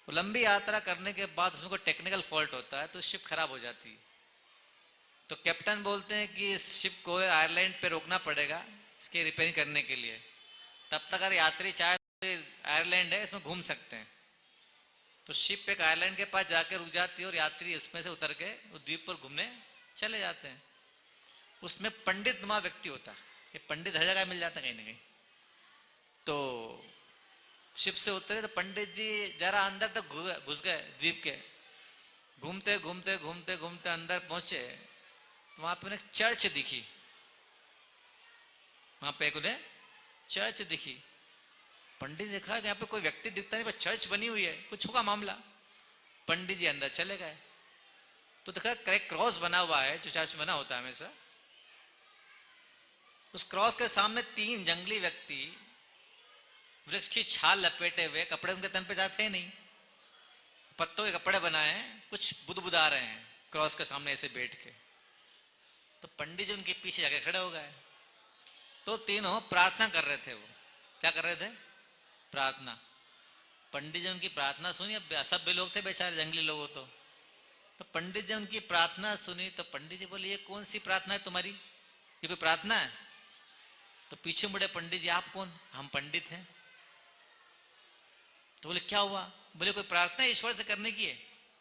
वो लंबी यात्रा करने के बाद उसमें कोई टेक्निकल फॉल्ट होता है तो शिप खराब हो जाती है। तो कैप्टन बोलते हैं कि इस शिप को आयरलैंड पे रोकना पड़ेगा इसके रिपेयरिंग करने के लिए, तब तक अगर यात्री चाहे तो आयरलैंड है इसमें घूम सकते हैं। तो शिप एक आयरलैंड के पास जाकर रुक जाती है और यात्री उसमें से उतर के उस द्वीप पर घूमने चले जाते हैं। उसमें पंडित नुमा व्यक्ति होता है, ये पंडित हर जगह मिल जाता है कहीं ना कहीं। तो शिप से उतरे तो पंडित जी जरा अंदर तक घुस गए द्वीप के, घूमते घूमते घूमते घूमते अंदर पहुंचे तो वहां पे उन्हें चर्च दिखी। वहां पे एक उन्हें चर्च दिखी। पंडित देखा कि यहाँ पे कोई व्यक्ति दिखता नहीं पर चर्च बनी हुई है, कुछ होगा मामला। पंडित जी अंदर चले गए तो देखा क्रॉस बना हुआ है जो चर्च बना होता है हमेशा। उस क्रॉस के सामने तीन जंगली व्यक्ति वृक्ष की छाल लपेटे हुए, कपड़े उनके तन पे जाते ही नहीं, पत्तों के कपड़े बनाए हैं, कुछ बुदबुदा रहे हैं क्रॉस के सामने ऐसे बैठ के। तो पंडित जी उनके पीछे जाके खड़े हो गए। तो तीनों प्रार्थना कर रहे थे। वो क्या कर रहे थे? प्रार्थना। पंडित जी उनकी प्रार्थना सुनी, अब सभ्य लोग थे बेचारे, जंगली लोग हो तो पंडित जी उनकी प्रार्थना सुनी तो पंडित जी बोले ये कौन सी प्रार्थना है तुम्हारी, ये कोई प्रार्थना है? तो पीछे मुड़े पंडित जी, आप कौन? हम पंडित हैं। तो बोले क्या हुआ? बोले कोई प्रार्थना ईश्वर से करने की है,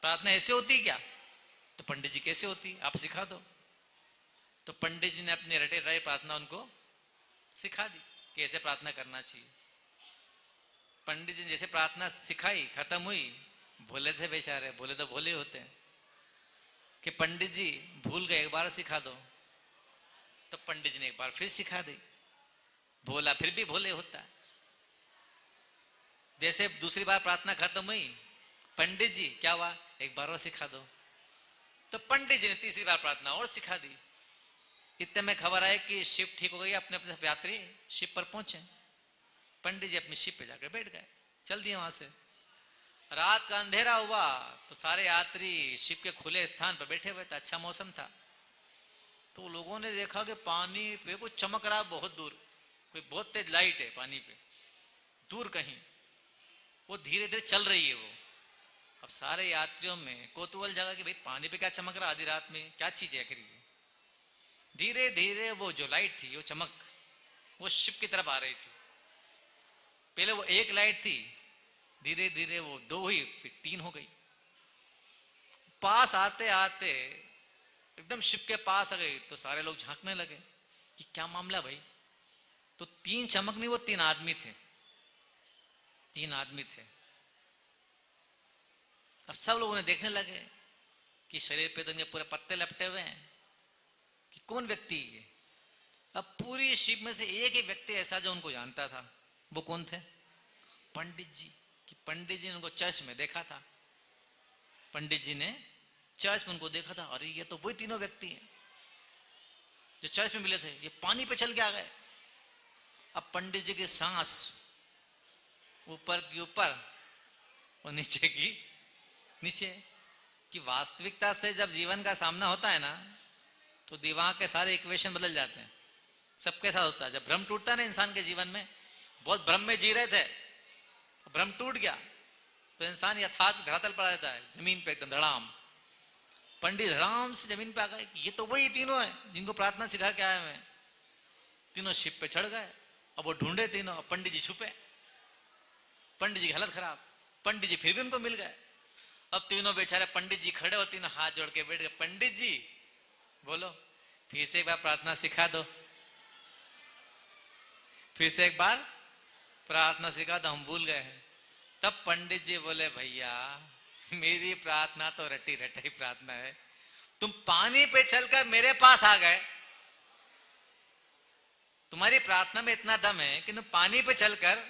प्रार्थना ऐसे होती है क्या? तो पंडित जी कैसे होती, आप सिखा दो। तो पंडित जी ने अपनी रटे रटे प्रार्थना उनको सिखा दी कि ऐसे प्रार्थना करना चाहिए। पंडित जी ने जैसे प्रार्थना सिखाई, खत्म हुई, भोले थे बेचारे, भोले तो भोले होते हैं, कि पंडित जी भूल गए, एक बार सिखा दो। तो पंडित जी ने एक बार फिर सिखा दी। भोला फिर भी भोले होता है। जैसे दूसरी बार प्रार्थना खत्म हुई, पंडित जी क्या हुआ, एक बार और सिखा दो। तो पंडित जी ने तीसरी बार प्रार्थना और सिखा दी। इतने में खबर आई कि शिप ठीक हो गई, अपने अपने यात्री शिप पर पहुंचे। पंडित जी अपनी शिप पे जाकर बैठ गए, चल दिए वहां से। रात का अंधेरा हुआ तो सारे यात्री शिप के खुले स्थान पर बैठे हुए थे, अच्छा मौसम था। तो लोगों ने देखा कि पानी पे कुछ चमक रहा है बहुत दूर, कोई बहुत तेज लाइट है पानी पे दूर कहीं, वो धीरे धीरे चल रही है वो। अब सारे यात्रियों में कौतूहल जगा कि भाई पानी पे क्या चमक रहा आधी रात में, क्या चीज है आखिर ये। धीरे धीरे वो जो लाइट थी वो चमक वो शिप की तरफ आ रही थी। पहले वो एक लाइट थी, धीरे धीरे वो दो हुई, फिर तीन हो गई। पास आते आते एकदम शिप के पास आ गई तो सारे लोग झांकने लगे कि क्या मामला भाई। तो तीन चमक नहीं, वो तीन आदमी थे, तीन आदमी थे। अब सब लोगों ने देखने लगे कि शरीर पे तो इनके पूरे पत्ते लपटे हुए हैं कि कौन व्यक्ति है। अब पूरी शिप में से एक ही व्यक्ति ऐसा जो उनको जानता था। वो कौन थे? पंडित जी। कि पंडित जी ने उनको चर्च में देखा था, पंडित जी ने चर्च में उनको देखा था। अरे ये तो वही तीनों व्यक्ति हैं जो चर्च में मिले थे, ये पानी पे चल के आ गए। अब पंडित जी की सांस ऊपर की ऊपर और नीचे की नीचे। कि वास्तविकता से जब जीवन का सामना होता है ना तो दिमाग के सारे इक्वेशन बदल जाते हैं। सबके साथ होता है। जब भ्रम टूटता है ना इंसान के जीवन में, बहुत भ्रम में जी रहे थे, भ्रम टूट गया तो इंसान यथार्थ धरातल पर आ जाता है, जमीन पे एकदम धड़ाम। पंडित धड़ाम से जमीन पे आ गए, ये तो वही तीनों है जिनको प्रार्थना सिखा के आए मैं। तीनों शिप पे चढ़ गए। अब वो ढूंढे तीनों, अब पंडित जी छुपे, पंडित जी की हालत खराब। पंडित जी फिर भी उनको मिल गए। अब तीनों बेचारे पंडित जी खड़े हो, तीनों हाथ जोड़ के बैठ गए। पंडित जी बोलो फिर से एक बार प्रार्थना सिखा दो, फिर से एक बार प्रार्थना सिखा दो, हम भूल गए हैं। तब पंडित जी बोले भैया मेरी प्रार्थना तो रटी रटाई प्रार्थना है, तुम पानी पे चलकर मेरे पास आ गए, तुम्हारी प्रार्थना में इतना दम है कि तुम पानी पे चलकर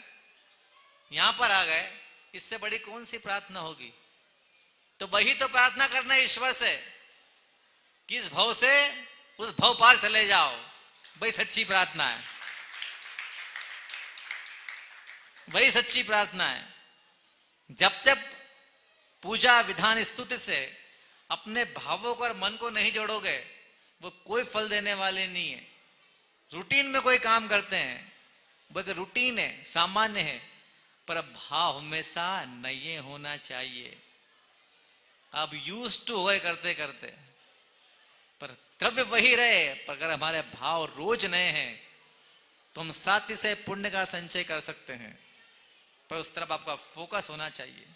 यहां पर आ गए, इससे बड़ी कौन सी प्रार्थना होगी? तो वही तो प्रार्थना करना है ईश्वर से कि इस भव से उस भव पार चले जाओ, वही सच्ची प्रार्थना है, वही सच्ची प्रार्थना है। जब तक पूजा विधान स्तुति से अपने भावों को और मन को नहीं जोड़ोगे, वो कोई फल देने वाले नहीं है। रूटीन में कोई काम करते हैं, वो एक रूटीन है, सामान्य है, पर भाव हमेशा नए होना चाहिए। अब यूज टू हो गए करते करते, पर द्रव्य वही रहे, पर अगर हमारे भाव रोज नए हैं तो हम साथी से पुण्य का संचय कर सकते हैं, पर उस तरफ आपका फोकस होना चाहिए।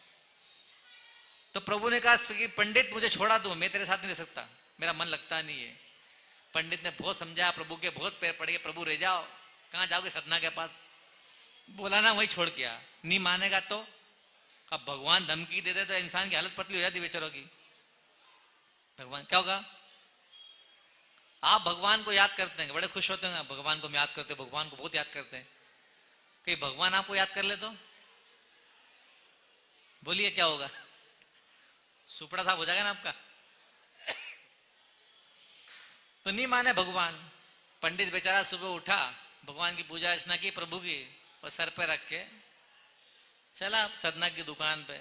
तो प्रभु ने कहा कि पंडित मुझे छोड़ा दो, मैं तेरे साथ नहीं रह सकता, मेरा मन लगता नहीं है। पंडित ने बहुत समझाया, प्रभु के बहुत पैर पड़ गए, प्रभु रह जाओ, कहाँ जाओगे सदना के पास? बोला ना, वही छोड़ के आ। नहीं मानेगा तो अब भगवान धमकी देते तो इंसान की हालत पतली हो जाती बेचारों की। भगवान क्या होगा? आप भगवान को याद करते हैं, बड़े खुश होते हैं, भगवान को हम याद करते हैं, भगवान को बहुत याद करते हैं। कहीं भगवान आपको याद कर ले तो बोलिए क्या होगा? सुपड़ा साफ हो जाएगा ना आपका। तो नहीं माने भगवान। पंडित बेचारा सुबह उठा, भगवान की पूजा अर्चना की प्रभु की, और सर पे रख के चला सदना की दुकान पे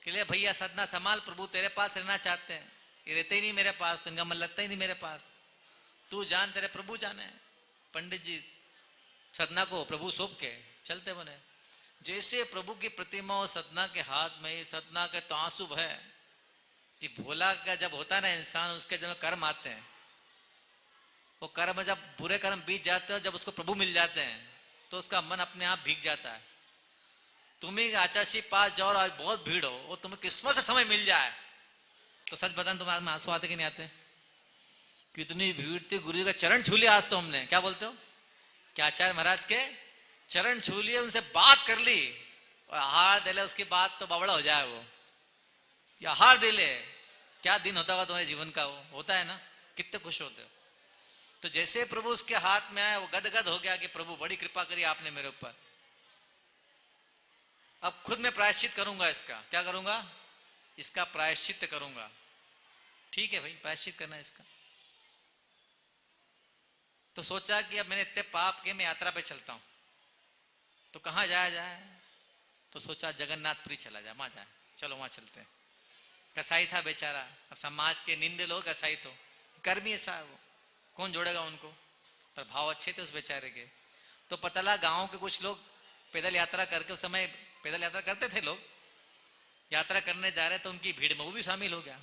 कि ले भैया सदना संभाल, प्रभु तेरे पास रहना चाहते हैं, ये रहते ही नहीं मेरे पास, तो इनका मन लगता ही नहीं मेरे पास, तू जान तेरे प्रभु जाने। पंडित जी सदना को प्रभु सौंप के चलते बने। जैसे प्रभु की प्रतिमा और सदना के हाथ में, सदना के तो आंसू है कि भोला का जब होता है ना इंसान, उसके जब कर्म आते हैं, वो कर्म जब बुरे कर्म बीत जाते हैं, जब उसको प्रभु मिल जाते हैं तो उसका मन अपने आप भीग जाता है। तुम्हें आचाशी पास जाओ और आज बहुत भीड़ हो और तुम्हें किस्मत से समय मिल जाए तो सच बताएं तुम्हारे में आंसू आते कि नहीं आते? कितनी भीड़ थी, गुरु जी का चरण छू लिया आज तो हमने। क्या बोलते हो? क्या आचार्य महाराज के चरण छू लिए, उनसे बात कर ली और आहार दे ले, उसकी बात तो बवड़ा हो जाए वो, या आहार दे ले। क्या दिन होता होगा तुम्हारे जीवन का, वो होता है ना, कितने खुश होते हो। तो जैसे प्रभु उसके हाथ में आए, वो गदगद हो गया कि प्रभु बड़ी कृपा करी आपने मेरे ऊपर, अब खुद मैं प्रायश्चित करूंगा इसका। क्या करूंगा? इसका प्रायश्चित करूंगा। ठीक है भाई, प्रायश्चित करना है इसका। तो सोचा कि अब मैंने इतने पाप के, मैं यात्रा पे चलता हूं, तो कहां जाया जाए? तो सोचा जगन्नाथपुरी चला जाए, वहां जाए, चलो वहां चलते हैं। कसाई था बेचारा, अब समाज के निंदे लोग कसाई, तो कर्मी ऐसा है, वो कौन जोड़ेगा उनको, पर भाव अच्छे थे उस बेचारे के। तो पता लगा गांव के कुछ लोग पैदल यात्रा करके, उस समय पैदल यात्रा करते थे लोग, यात्रा करने जा रहे तो उनकी भीड़ में वो भी शामिल हो गया।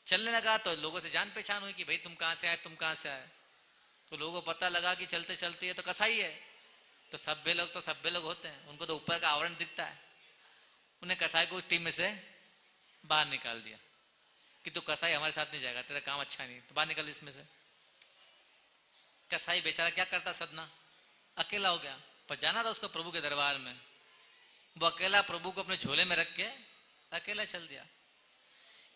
चलने लगा तो लोगों से जान पहचान हुई कि भाई तुम कहां से आए, तुम कहां से आए। तो लोगों को पता लगा कि चलते चलते ये तो कसाई है। तो सभ्य लोग होते हैं, उनको तो ऊपर का आवरण दिखता है। उन्हें कसाई को टीम में से बाहर निकाल दिया कि तू कसाई हमारे साथ नहीं जाएगा, तेरा काम अच्छा नहीं, तो बाहर निकल इसमें से। कसाई बेचारा क्या करता, सदना अकेला हो गया, पर जाना था उसको प्रभु के दरबार में। वो अकेला प्रभु को अपने झोले में रख के अकेला चल दिया।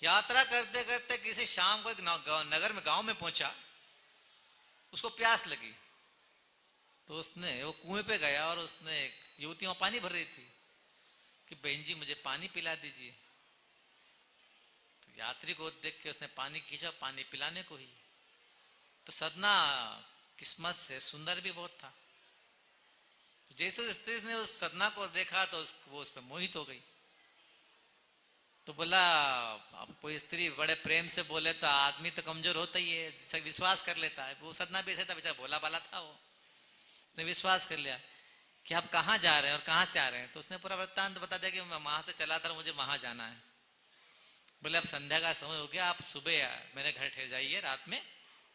यात्रा करते करते किसी शाम को एक नगर में, गांव में पहुंचा, उसको प्यास लगी तो उसने वो कुएं पे गया और उसने, एक युवती वहां पानी भर रही थी कि बहन जी मुझे पानी पिला दीजिए। तो यात्री को देख के उसने पानी खींचा, पानी पिलाने को ही। तो सदना किस्मत से सुंदर भी बहुत था। तो जैसे उस स्त्री ने उस सदना को देखा तो वो उस पर मोहित हो गई। तो बोला, अब कोई स्त्री बड़े प्रेम से बोले तो आदमी तो कमजोर होता ही है, सब विश्वास कर लेता है। वो सदना भी ऐसा था, बेचारा भोला भाला था, वो उसने विश्वास कर लिया कि आप कहाँ जा रहे हैं और कहाँ से आ रहे हैं। तो उसने पूरा वृत्तांत बता दिया कि मैं वहां से चला था, मुझे वहां जाना है। बोले अब संध्या का समय हो गया, आप सुबह मेरे घर ठहर जाइए रात में,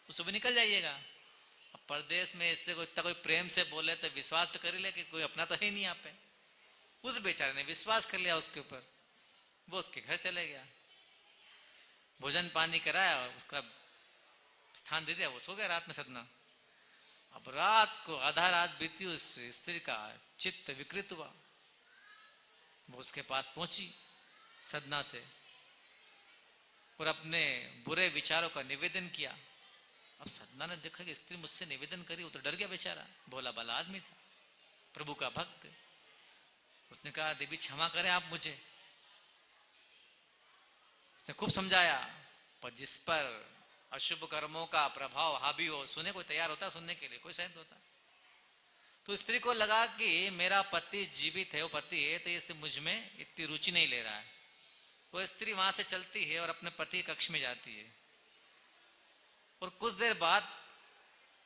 तो सुबह निकल जाइएगा। अब परदेश में इससे कोई इतना कोई प्रेम से बोले तो विश्वास तो कर ही ले कि कोई अपना तो है नहीं यहाँ पे। उस बेचारे ने विश्वास कर लिया उसके ऊपर, वो उसके घर चले गया, भोजन पानी कराया, उसका स्थान दे दिया, वो सो गया रात में सदना। अब रात को आधा रात बीती, उस स्त्री का चित्त विकृत हुआ। वो उसके पास पहुंची सदना से, और अपने बुरे विचारों का निवेदन किया। अब सदना ने देखा कि स्त्री मुझसे निवेदन करी, वो तो डर गया बेचारा, भोला भाला आदमी था, प्रभु का भक्त। उसने कहा देवी क्षमा करें आप मुझे। उसने खूब समझाया, पर जिस पर अशुभ कर्मों का प्रभाव हावी हो, सुने कोई तैयार होता सुनने के लिए? कोई सहन होता? तो स्त्री को लगा कि मेरा पति जीवित है, वो पति है, तो ये मुझ में इतनी रुचि नहीं ले रहा है। वो स्त्री वहां से चलती है और अपने पति कक्ष में जाती है, और कुछ देर बाद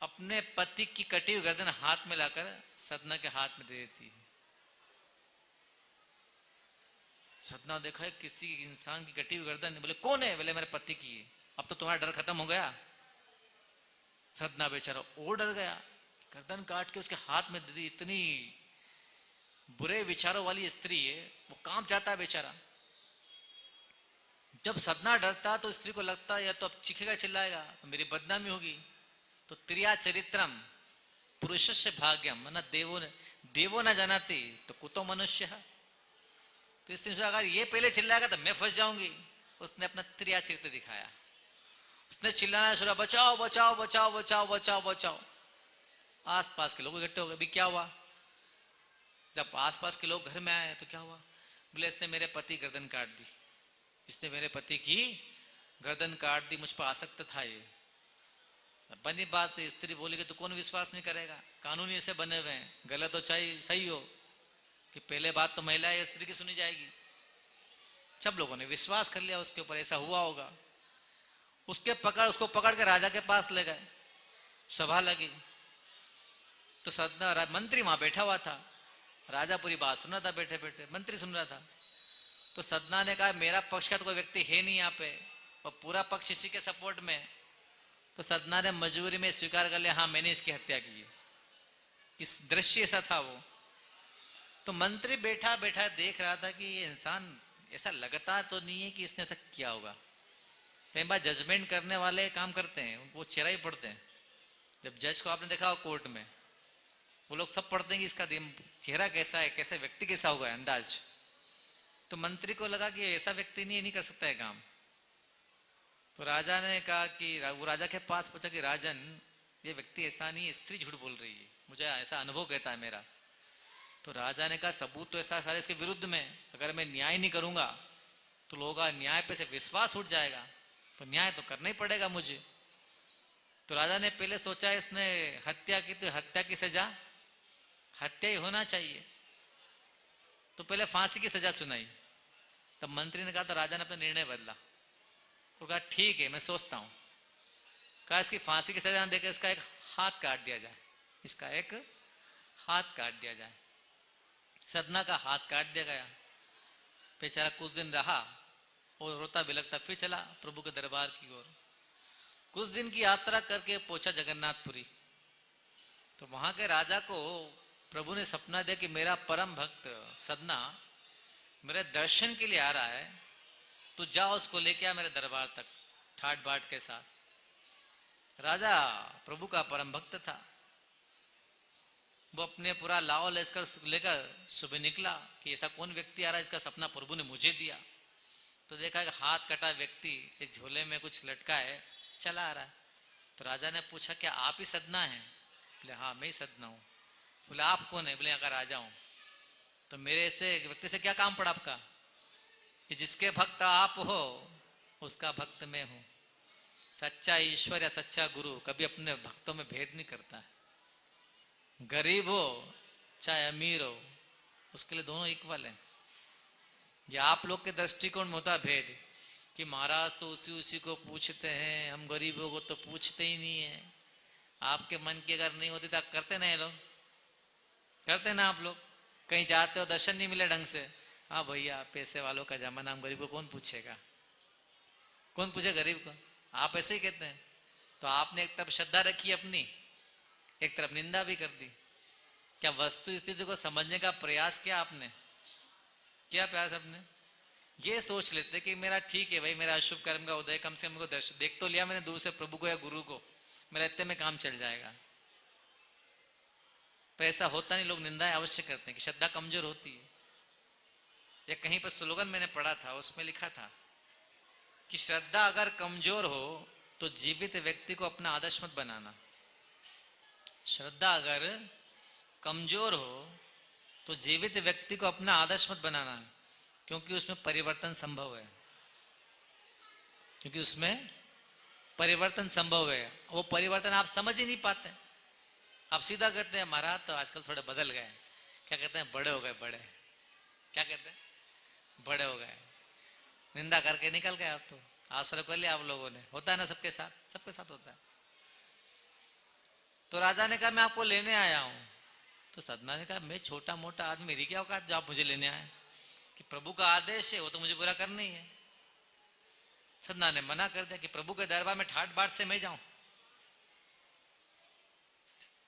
अपने पति की कटी हुई गर्दन हाथ में लाकर सदना के हाथ में दे देती है। सदना देखा है किसी इंसान की कटी हुई गर्दन, बोले कौन है? बोले मेरे पति की है। अब तो तुम्हारा डर खत्म हो गया। सदना बेचारा और डर गया, गर्दन काट के उसके हाथ में दे दी। इतनी बुरे विचारों वाली स्त्री है, वो कांप जाता है बेचारा। जब सदना डरता तो स्त्री को लगता या तो अब चीखेगा चिल्लाएगा तो मेरी बदनामी होगी। तो त्रिया चरित्रम पुरुषस्य भाग्यम न देवो न जानती तो कुतो मनुष्य। तो इसने सोचा अगर ये पहले चिल्लाएगा तो मैं फंस जाऊंगी। उसने अपना त्रिया चरित्र दिखाया। उसने चिल्लाना शुरू, बचाओ बचाओ बचाओ बचाओ बचाओ बचाओ। आसपास के लोग इकट्ठे हो गए। अभी क्या हुआ? जब आसपास के लोग घर में आए तो क्या हुआ? बोले इसने मेरे पति गर्दन काट दी, इसने मेरे पति की गर्दन काट दी, मुझ पर आसक्त था ये। बनी बात, स्त्री बोली कि तो कौन विश्वास नहीं करेगा, कानून ऐसे बने हुए हैं, गलत हो चाहे सही हो कि पहले बात तो महिला या स्त्री की सुनी जाएगी। सब लोगों ने विश्वास कर लिया उसके ऊपर, ऐसा हुआ होगा। उसको पकड़ के राजा के पास ले गए। सभा लगी तो सदना मंत्री वहां बैठा हुआ था। राजा पूरी बात सुन रहा था, बैठे बैठे मंत्री सुन रहा था। तो सदना ने कहा मेरा पक्ष का तो कोई व्यक्ति है नहीं यहाँ पे, और पूरा पक्ष इसी के सपोर्ट में। तो सदना ने मजबूरी में स्वीकार कर लिया, हाँ मैंने इसकी हत्या की है। इस दृश्य ऐसा था वो। तो मंत्री बैठा बैठा देख रहा था कि ये इंसान ऐसा लगता तो नहीं है कि इसने ऐसा किया होगा। कई बार जजमेंट करने वाले काम करते हैं, वो चेहरा ही पढ़ते हैं। जब जज को आपने देखा हो कोर्ट में, वो लोग सब पढ़ते हैं कि इसका चेहरा कैसा है, कैसे व्यक्ति कैसा होगा, अंदाज। तो मंत्री को लगा कि ऐसा व्यक्ति नहीं कर सकता है काम। तो राजा ने कहा कि वो राजा के पास पूछा कि राजन ये व्यक्ति ऐसा नहीं है, स्त्री झूठ बोल रही है, मुझे ऐसा अनुभव कहता है मेरा। तो राजा ने कहा सबूत तो ऐसा सारे इसके विरुद्ध में, अगर मैं न्याय नहीं करूंगा तो लोगों का न्याय पे से विश्वास उठ जाएगा, तो न्याय तो करना ही पड़ेगा मुझे। तो राजा ने पहले सोचा इसने हत्या की तो हत्या की सजा हत्या ही होना चाहिए, तो पहले फांसी की सजा सुनाई। तब मंत्री ने कहा, तो राजा ने अपना निर्णय बदला। वो कहा ठीक है मैं सोचता हूं। कहा इसकी फांसी की सजा देकर इसका एक हाथ काट दिया जाए, इसका एक हाथ काट दिया जाए। सदना का हाथ काट दिया गया। बेचारा कुछ दिन रहा और रोता बिलखता फिर चला प्रभु के दरबार की ओर। कुछ दिन की यात्रा करके पहुंचा जगन्नाथपुरी। तो वहां के राजा को प्रभु ने सपना दिया कि मेरा परम भक्त सदना मेरे दर्शन के लिए आ रहा है, तो जाओ उसको लेके आ मेरे दरबार तक ठाट बाट के साथ। राजा प्रभु का परम भक्त था। वो अपने पूरा लाव लेकर सुबह निकला कि ऐसा कौन व्यक्ति आ रहा है, इसका सपना प्रभु ने मुझे दिया। तो देखा कि हाथ कटा व्यक्ति एक झोले में कुछ लटका है, चला आ रहा है। तो राजा ने पूछा क्या आप ही सदना है? बोले हाँ मैं ही सदना हूँ। बोले आप कौन है? बोले यहाँ का राजा हूँ। तो मेरे से व्यक्ति से क्या काम पड़ा आपका? कि जिसके भक्त आप हो उसका भक्त मैं हूँ। सच्चा ईश्वर या सच्चा गुरु कभी अपने भक्तों में भेद नहीं करता है। गरीब हो चाहे अमीर हो, उसके लिए दोनों इक्वल हैं। ये आप लोग के दृष्टिकोण में होता भेद कि महाराज तो उसी को पूछते हैं, हम गरीबों को तो पूछते ही नहीं है। आपके मन की अगर नहीं होती तो करते ना, ये लोग करते ना। आप लोग कहीं जाते हो दर्शन नहीं मिले ढंग से, हाँ भैया पैसे वालों का जमाना, हम गरीब को कौन पूछेगा, कौन पूछे गरीब को? आप ऐसे ही कहते हैं। तो आपने एक तरफ श्रद्धा रखी अपनी, एक तरफ निंदा भी कर दी। क्या वस्तु स्थिति को समझने का प्रयास किया आपने? क्या प्रयास आपने? ये सोच लेते कि मेरा ठीक है भाई, मेरा अशुभ कर्म का उदय, कम से कम को दर्शन देख तो लिया मैंने दूर से प्रभु को या गुरु को, मेरा इतने में काम चल जाएगा। पर ऐसा होता नहीं। लोग निंदाएं अवश्य करते हैं कि श्रद्धा कमजोर होती है। या कहीं पर स्लोगन मैंने पढ़ा था, उसमें लिखा था कि श्रद्धा अगर कमजोर हो तो जीवित व्यक्ति को अपना आदर्श मत बनाना। श्रद्धा अगर कमजोर हो तो जीवित व्यक्ति को अपना आदर्श मत बनाना है, क्योंकि उसमें परिवर्तन संभव है। क्योंकि उसमें परिवर्तन संभव है। वो परिवर्तन आप समझ ही नहीं पाते। आप सीधा कहते हैं महाराज तो आजकल थोड़े बदल गए। क्या कहते हैं? बड़े हो गए। बड़े क्या कहते हैं? बड़े हो गए। निंदा करके निकल गए। आप तो आश्रय कर लिया आप लोगों ने। होता है ना सबके साथ, सबके साथ होता है। तो राजा ने कहा मैं आपको लेने आया हूं। तो सदना ने कहा मैं छोटा मोटा आदमी, मेरी क्या औकात जो आप मुझे लेने आए? कि प्रभु का आदेश है, वो तो मुझे पूरा करना ही है। सदना ने मना कर दिया कि प्रभु के दरबार में ठाट बाट से मैं जाऊं।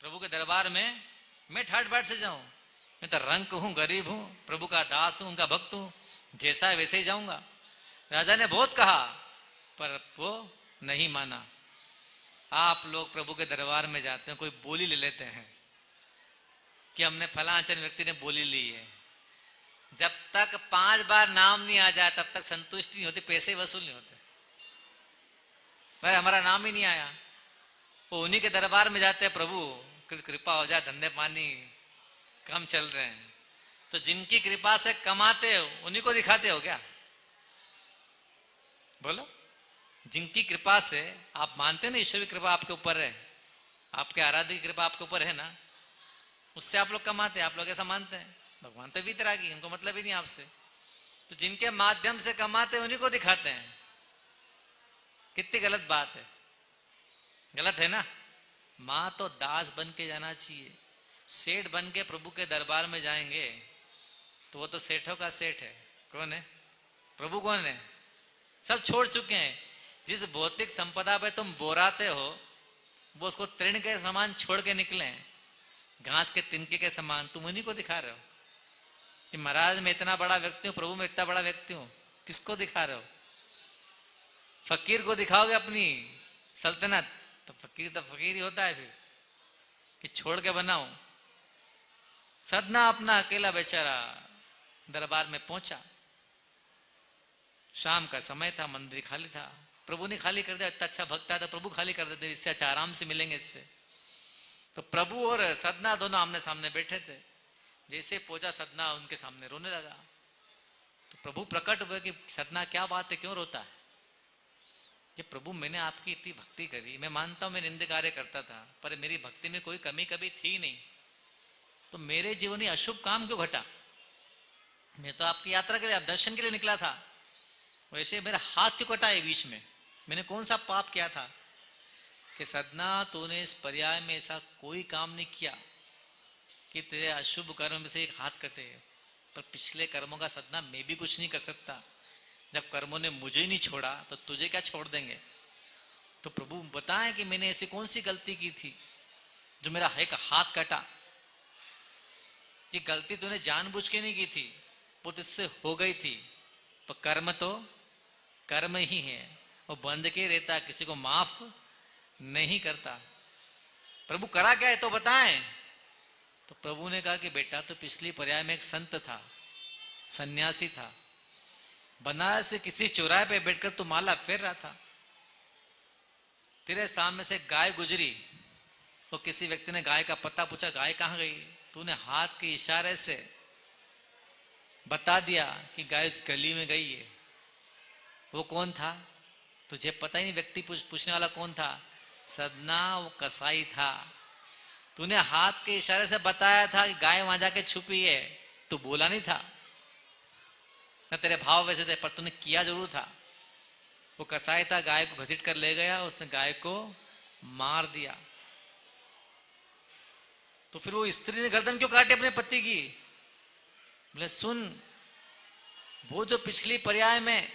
प्रभु के दरबार में मैं ठाट बाट से जाऊं? मैं तो रंक हूं, गरीब हूं, प्रभु का दास हूं, उनका भक्त हूं, जैसा है वैसे ही जाऊंगा। राजा ने बहुत कहा पर वो नहीं माना। आप लोग प्रभु के दरबार में जाते हैं, कोई बोली ले लेते हैं कि हमने फलांचन व्यक्ति ने बोली ली है। जब तक 5 बार नाम नहीं आ जाए तब तक संतुष्टि नहीं होती, पैसे वसूल नहीं होते। भाई हमारा नाम ही नहीं आया। वो उन्हीं के दरबार में जाते हैं, प्रभु कृपा हो जाए, धंधे पानी कम चल रहे हैं। तो जिनकी कृपा से कमाते हो उन्हीं को दिखाते हो क्या? बोलो। जिनकी कृपा से आप मानते हो ना ईश्वर की कृपा आपके ऊपर है, आपके आराध्य की कृपा आपके ऊपर है ना, उससे आप लोग कमाते हैं। आप लोग ऐसा मानते हैं? भगवान तो वीतरागी, उनको मतलब ही नहीं आपसे। तो जिनके माध्यम से कमाते हैं उन्हीं को दिखाते हैं। कितनी गलत बात है। गलत है ना। माँ तो दास बन के जाना चाहिए। सेठ बन के प्रभु के दरबार में जाएंगे तो वो तो सेठों का सेठ है। कौन है? प्रभु कौन है? सब छोड़ चुके हैं। जिस भौतिक संपदा पे तुम बोराते हो वो उसको तृण के समान छोड़ के निकले, घास के तिनके के समान। तुम उन्हीं को दिखा रहे हो कि महाराज मैं इतना बड़ा व्यक्ति हूं, प्रभु मैं इतना बड़ा व्यक्ति हूं। किसको दिखा रहे हो? फकीर को दिखाओगे अपनी सल्तनत तो फकीर ही होता है फिर, कि छोड़ के बनाओ। सदना अपना अकेला बेचारा दरबार में पहुंचा। शाम का समय था, मंदिर खाली था। प्रभु ने खाली कर दिया। इतना अच्छा भक्त था तो प्रभु खाली कर देते, इससे अच्छा आराम से मिलेंगे इससे। तो प्रभु और सदना दोनों आमने सामने बैठे थे। जैसे पहुंचा सदना उनके सामने रोने लगा। तो प्रभु प्रकट हुए कि सदना क्या बात है, क्यों रोता है? कि प्रभु मैंने आपकी इतनी भक्ति करी, मैं मानता हूं मैं निंदे कार्य करता था पर मेरी भक्ति में कोई कमी कभी थी नहीं, तो मेरे जीवन में अशुभ काम क्यों घटा? मैं तो आपकी यात्रा के लिए, आप दर्शन के लिए निकला था, वैसे मेरा हाथ क्यों कटा है बीच में? मैंने कौन सा पाप किया था? कि सदना तूने इस पर्याय में ऐसा कोई काम नहीं किया कि तेरे अशुभ कर्म में से एक हाथ कटे। पर पिछले कर्मों का सदना मैं भी कुछ नहीं कर सकता। जब कर्मों ने मुझे नहीं छोड़ा तो तुझे क्या छोड़ देंगे? तो प्रभु बताएं कि मैंने ऐसी कौन सी गलती की थी जो मेरा एक हाथ कटा? ये गलती तूने जानबूझ के नहीं की थी, वो तुझसे हो गई थी। पर कर्म तो कर्म ही है, वो बंद के रहता, किसी को माफ नहीं करता। प्रभु करा क्या है तो बताएं। तो प्रभु ने कहा कि बेटा तो पिछली पर्याय में एक संत था, सन्यासी था, बनारस से किसी चौराहे पे बैठकर तू माला फेर रहा था। तेरे सामने से गाय गुजरी, तो किसी व्यक्ति ने गाय का पता पूछा, गाय कहाँ गई? तूने हाथ के इशारे से बता दिया कि गाय उस गली में गई है। वो कौन था? तुझे पता ही नहीं। व्यक्ति पूछने वाला कौन था? सदना, वो कसाई था। तूने हाथ के इशारे से बताया था कि गाय वहां जाके छुपी है, तू बोला नहीं था ना, तेरे भाव वैसे थे, पर तूने किया जरूर था। वो कसाई था, गाय को घसीट कर ले गया, उसने गाय को मार दिया। तो फिर वो स्त्री ने गर्दन क्यों काटी अपने पति की? बोले सुन, वो जो पिछली पर्याय में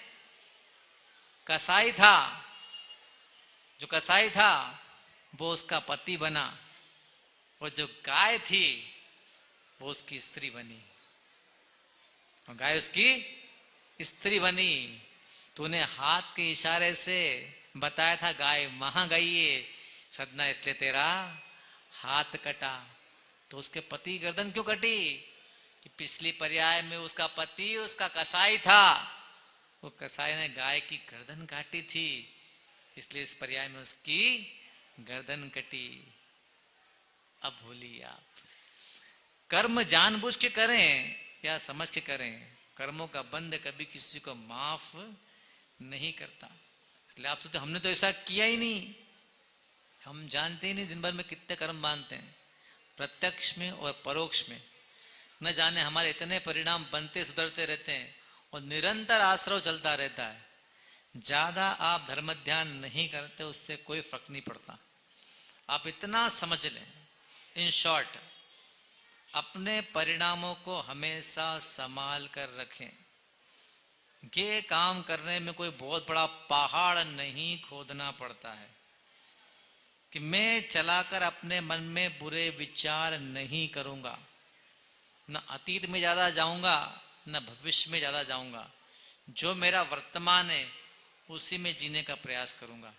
कसाई था, जो कसाई था वो उसका पति बना, और जो गाय थी वो उसकी स्त्री बनी, और गाय उसकी स्त्री बनी। तूने हाथ के इशारे से बताया था गाय वहां गई है, सदना इसलिए तेरा हाथ कटा। तो उसके पति गर्दन क्यों कटी? कि पिछली पर्याय में उसका पति उसका कसाई था, वो कसाई ने गाय की गर्दन काटी थी, इसलिए इस पर्याय में उसकी गर्दन कटी। अब बोलिए आप, कर्म जानबूझ के करें या समझ के करें, कर्मों का बंध कभी किसी को माफ नहीं करता। इसलिए आप सोचते हमने तो ऐसा किया ही नहीं, हम जानते ही नहीं दिन भर में कितने कर्म बांधते हैं, प्रत्यक्ष में और परोक्ष में। न जाने हमारे इतने परिणाम बनते सुधरते रहते हैं और निरंतर आश्रव चलता रहता है। ज्यादा आप धर्म ध्यान नहीं करते, उससे कोई फर्क नहीं पड़ता। आप इतना समझ लें, इन शॉर्ट, अपने परिणामों को हमेशा संभाल कर रखें। ये काम करने में कोई बहुत बड़ा पहाड़ नहीं खोदना पड़ता है कि मैं चलाकर अपने मन में बुरे विचार नहीं करूंगा, न अतीत में ज्यादा जाऊंगा न भविष्य में ज्यादा जाऊंगा। जो मेरा वर्तमान है उसी में जीने का प्रयास करूंगा।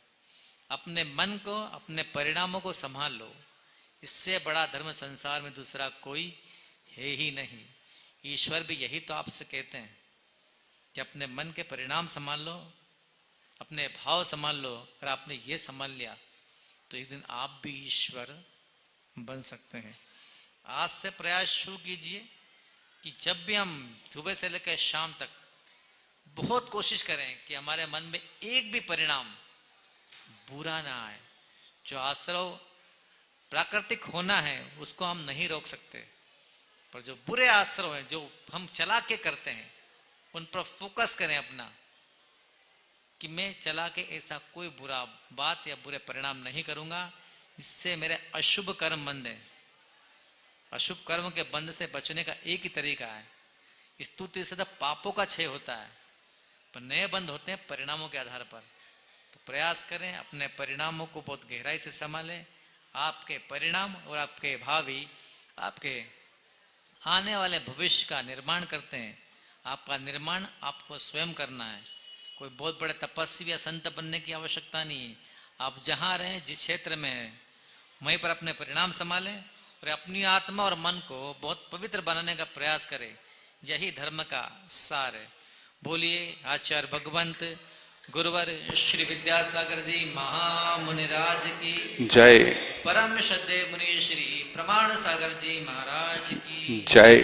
अपने मन को, अपने परिणामों को संभाल लो। इससे बड़ा धर्म संसार में दूसरा कोई है ही नहीं। ईश्वर भी यही तो आपसे कहते हैं कि अपने मन के परिणाम संभाल लो, अपने भाव संभाल लो। और आपने ये संभाल लिया तो एक दिन आप भी ईश्वर बन सकते हैं। आज से प्रयास शुरू कीजिए कि जब भी हम सुबह से लेकर शाम तक बहुत कोशिश करें कि हमारे मन में एक भी परिणाम बुरा ना आए। जो आश्रव प्राकृतिक होना है उसको हम नहीं रोक सकते, पर जो बुरे आश्रव हैं जो हम चला के करते हैं उन पर फोकस करें अपना, कि मैं चला के ऐसा कोई बुरा बात या बुरे परिणाम नहीं करूंगा, इससे मेरे अशुभ कर्म बंद है। अशुभ कर्म के बंध से बचने का एक ही तरीका है, स्तुति से तो पापों का क्षय होता है, पर नए बंध होते हैं परिणामों के आधार पर। तो प्रयास करें अपने परिणामों को बहुत गहराई से संभालें। आपके परिणाम और आपके भावी, आपके आने वाले भविष्य का निर्माण करते हैं। आपका निर्माण आपको स्वयं करना है। कोई बहुत बड़े तपस्वी या संत बनने की आवश्यकता नहीं है। आप जहाँ रहें, जिस क्षेत्र में हैं, वहीं पर अपने परिणाम संभालें और अपनी आत्मा और मन को बहुत पवित्र बनाने का प्रयास करें। यही धर्म का सार है। बोलिए आचार्य भगवंत गुरुवर श्री विद्यासागर जी महामुनिराज की जय। परम श्रद्धेय मुनि श्री प्रमाण सागर जी महाराज की जय।